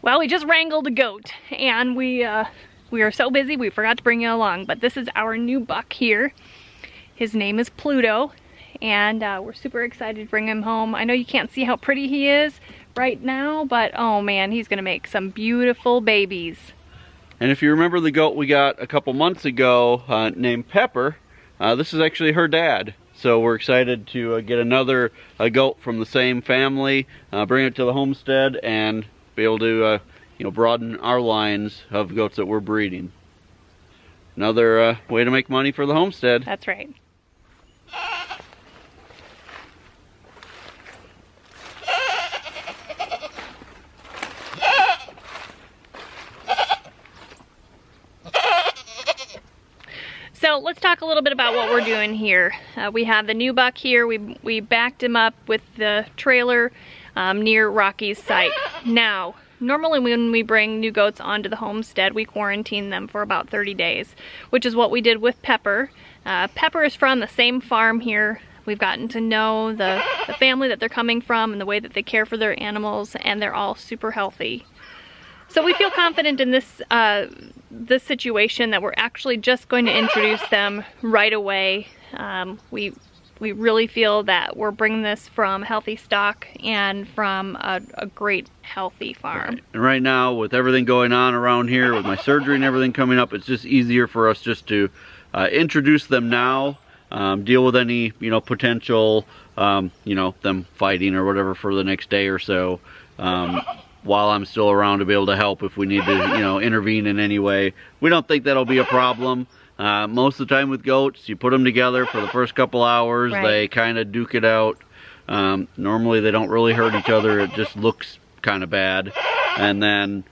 Well, we just wrangled a goat, and we are so busy we forgot to bring you along, but this is our new buck here. His name is Pluto, and we're super excited to bring him home. I know you can't see how pretty he is right now, but oh man, he's gonna make some beautiful babies. And if you remember the goat we got a couple months ago named Pepper, this is actually her dad. So we're excited to get another goat from the same family, bring it to the homestead, and be able to broaden our lines of goats that we're breeding. Another way to make money for the homestead. That's right. So let's talk a little bit about what we're doing here. We have the new buck here. We backed him up with the trailer near Rocky's site. Now, normally when we bring new goats onto the homestead, we quarantine them for about 30 days, which is what we did with Pepper. Pepper is from the same farm here. We've gotten to know the family that they're coming from and the way that they care for their animals, and they're all super healthy. So we feel confident in this situation that we're actually just going to introduce them right away. We really feel that we're bringing this from healthy stock and from a great healthy farm. Right. And right now, with everything going on around here, with my surgery and everything coming up, it's just easier for us just to introduce them now, deal with any potential them fighting or whatever for the next day or so, while I'm still around to be able to help if we need to intervene in any way. We don't think that'll be a problem. Most of the time with goats, you put them together for the first couple hours, right. They kind of duke it out. Normally they don't really hurt each other, it just looks kind of bad, and then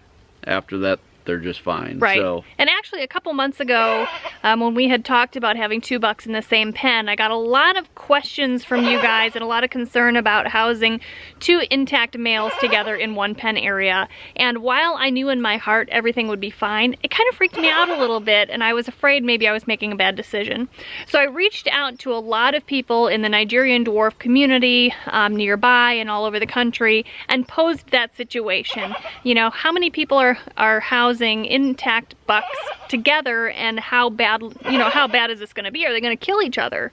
after that they're just fine. Right. So. And actually a couple months ago, when we had talked about having 2 bucks in the same pen, I got a lot of questions from you guys and a lot of concern about housing 2 intact males together in one pen area. And while I knew in my heart everything would be fine, it kind of freaked me out a little bit, and I was afraid maybe I was making a bad decision. So I reached out to a lot of people in the Nigerian dwarf community nearby and all over the country and posed that situation. How many people are housing intact bucks together, and how bad is this going to be? Are they going to kill each other?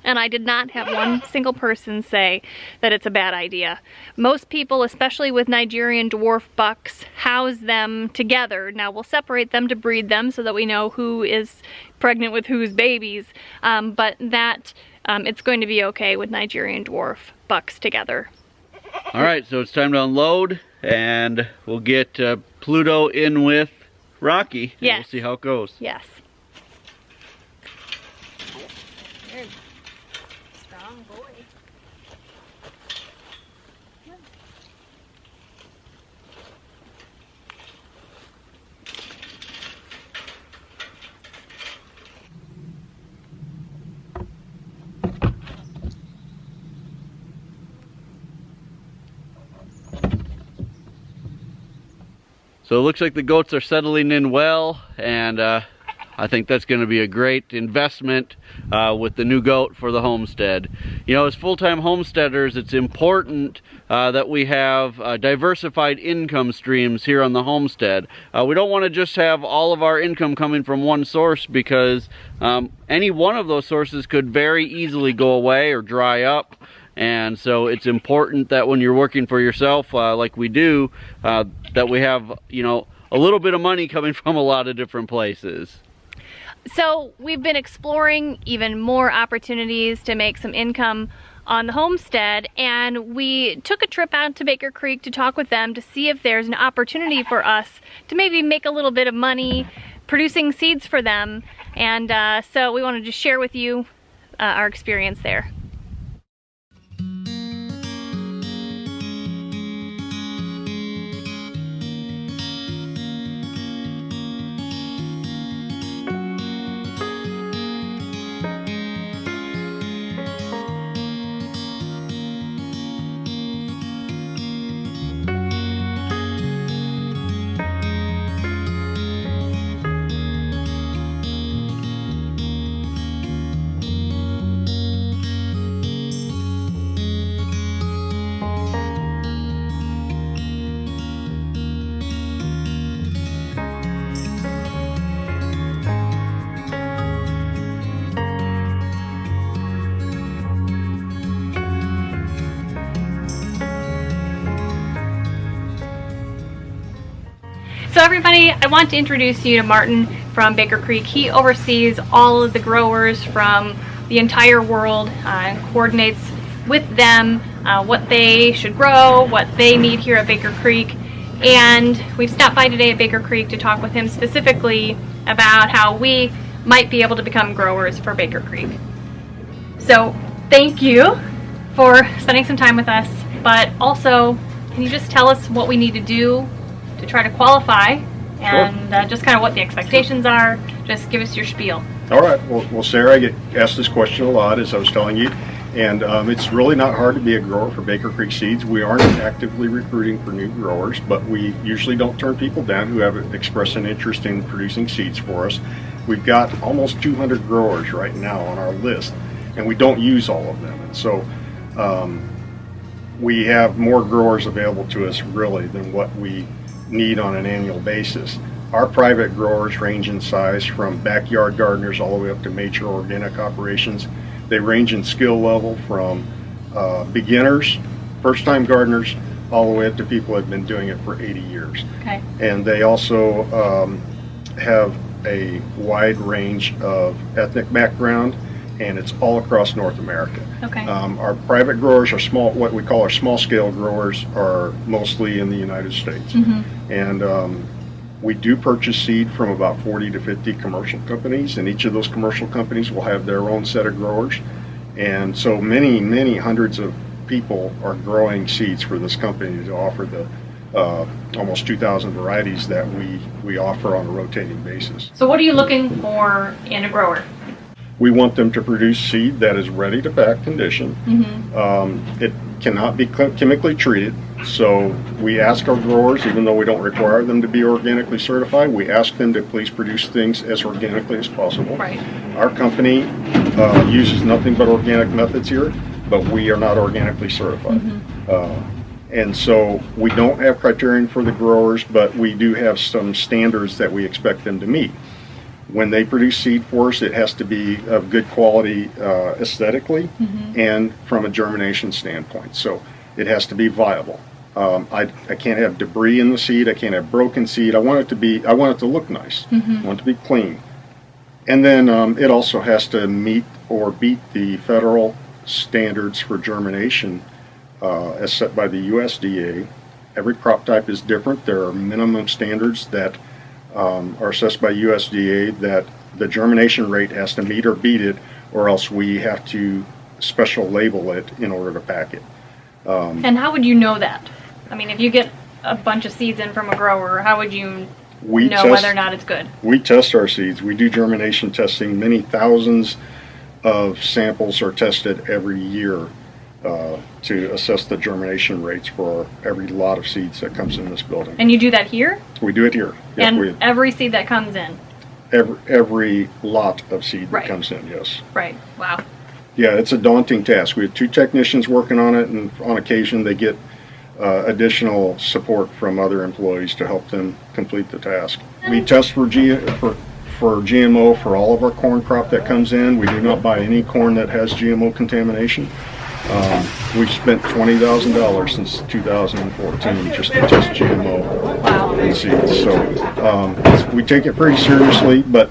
And I did not have one single person say that it's a bad idea. Most people, especially with Nigerian dwarf bucks, house them together. Now we'll separate them to breed them so that we know who is pregnant with whose babies, but that it's going to be okay with Nigerian dwarf bucks together. All right, so it's time to unload, and we'll get Pluto in with Rocky, and yes. We'll see how it goes. Yes. Strong boy. So it looks like the goats are settling in well, and I think that's going to be a great investment with the new goat for the homestead. As full-time homesteaders, it's important that we have diversified income streams here on the homestead. We don't want to just have all of our income coming from one source, because any one of those sources could very easily go away or dry up. And so it's important that when you're working for yourself, like we do, that we have, a little bit of money coming from a lot of different places. So we've been exploring even more opportunities to make some income on the homestead, and we took a trip out to Baker Creek to talk with them to see if there's an opportunity for us to maybe make a little bit of money producing seeds for them. And so we wanted to share with you our experience there. So everybody, I want to introduce you to Martin from Baker Creek. He oversees all of the growers from the entire world, coordinates with them what they should grow, what they need here at Baker Creek. And we've stopped by today at Baker Creek to talk with him specifically about how we might be able to become growers for Baker Creek. So thank you for spending some time with us, but also can you just tell us what we need to do to try to qualify and just kind of what the expectations are? Just give us your spiel. All right. Well, Sarah, I get asked this question a lot, as I was telling you, and it's really not hard to be a grower for Baker Creek Seeds. We aren't actively recruiting for new growers, but we usually don't turn people down who have expressed an interest in producing seeds for us. We've got almost 200 growers right now on our list, and we don't use all of them. And so we have more growers available to us really than what we need on an annual basis. Our private growers range in size from backyard gardeners all the way up to major organic operations. They range in skill level from beginners, first-time gardeners, all the way up to people that have been doing it for 80 years. Okay. And they also have a wide range of ethnic background, and it's all across North America. Okay. Our private growers are small, what we call our small-scale growers are mostly in the United States. Mm-hmm. And we do purchase seed from about 40 to 50 commercial companies, and each of those commercial companies will have their own set of growers. And so many hundreds of people are growing seeds for this company to offer the almost 2,000 varieties that we offer on a rotating basis. So what are you looking for in a grower? We want them to produce seed that is ready to pack condition. Mm-hmm. It cannot be chemically treated, so we ask our growers, even though we don't require them to be organically certified, we ask them to please produce things as organically as possible. Right. Our company uses nothing but organic methods here, but we are not organically certified. Mm-hmm. And so we don't have criterion for the growers, but we do have some standards that we expect them to meet. When they produce seed for us, it has to be of good quality aesthetically, mm-hmm. and from a germination standpoint. So it has to be viable. I can't have debris in the seed. I can't have broken seed. I want it to look nice. Mm-hmm. I want it to be clean. And then it also has to meet or beat the federal standards for germination as set by the USDA. Every crop type is different. There are minimum standards that are assessed by USDA that the germination rate has to meet or beat it, or else we have to special label it in order to pack it. And how would you know that? I mean, if you get a bunch of seeds in from a grower, how would you know whether or not it's good? We test our seeds. We do germination testing. Many thousands of samples are tested every year to assess the germination rates for every lot of seeds that comes in this building. And you do that here? We do it here. Yep, and every seed that comes in? Every lot of seed that right. comes in, yes. Right, wow. Yeah, it's a daunting task. We have 2 technicians working on it, and on occasion they get additional support from other employees to help them complete the task. We test for GMO for all of our corn crop that comes in. We do not buy any corn that has GMO contamination. We've spent $20,000 since 2014 just to test GMO in seeds. So we take it pretty seriously, but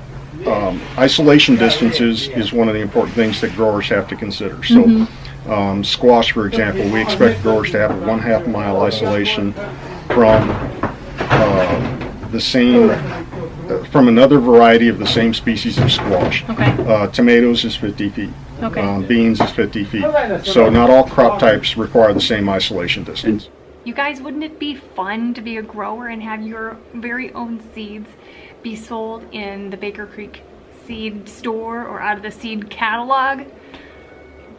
isolation distances is one of the important things that growers have to consider. So mm-hmm. Squash, for example, we expect growers to have a 1/2 mile isolation from from another variety of the same species of squash. Okay. Tomatoes is 50 feet. Okay. Beans is 50 feet. So not all crop types require the same isolation distance. You guys, wouldn't it be fun to be a grower and have your very own seeds be sold in the Baker Creek seed store or out of the seed catalog?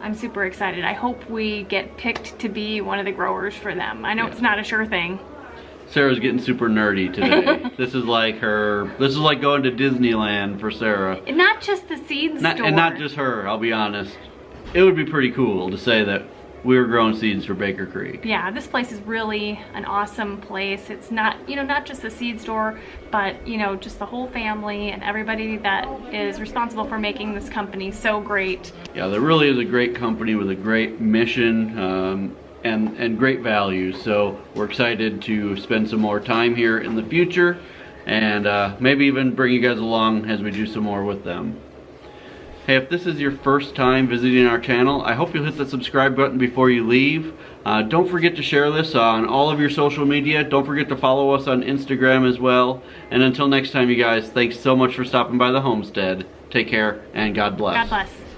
I'm super excited. I hope we get picked to be one of the growers for them. I know it's not a sure thing. Sarah's getting super nerdy today. This is like going to Disneyland for Sarah. And not just the seed store. And not just her, I'll be honest. It would be pretty cool to say that we were growing seeds for Baker Creek. Yeah, this place is really an awesome place. It's not, not just the seed store, but, just the whole family and everybody that is responsible for making this company so great. Yeah, there really is a great company with a great mission. and great values. So we're excited to spend some more time here in the future, and maybe even bring you guys along as we do some more with them. Hey, if this is your first time visiting our channel, I hope you'll hit the subscribe button before you leave. Don't forget to share this on all of your social media. Don't forget to follow us on Instagram as well. And until next time, you guys, thanks so much for stopping by the homestead. Take care, and God bless. God bless.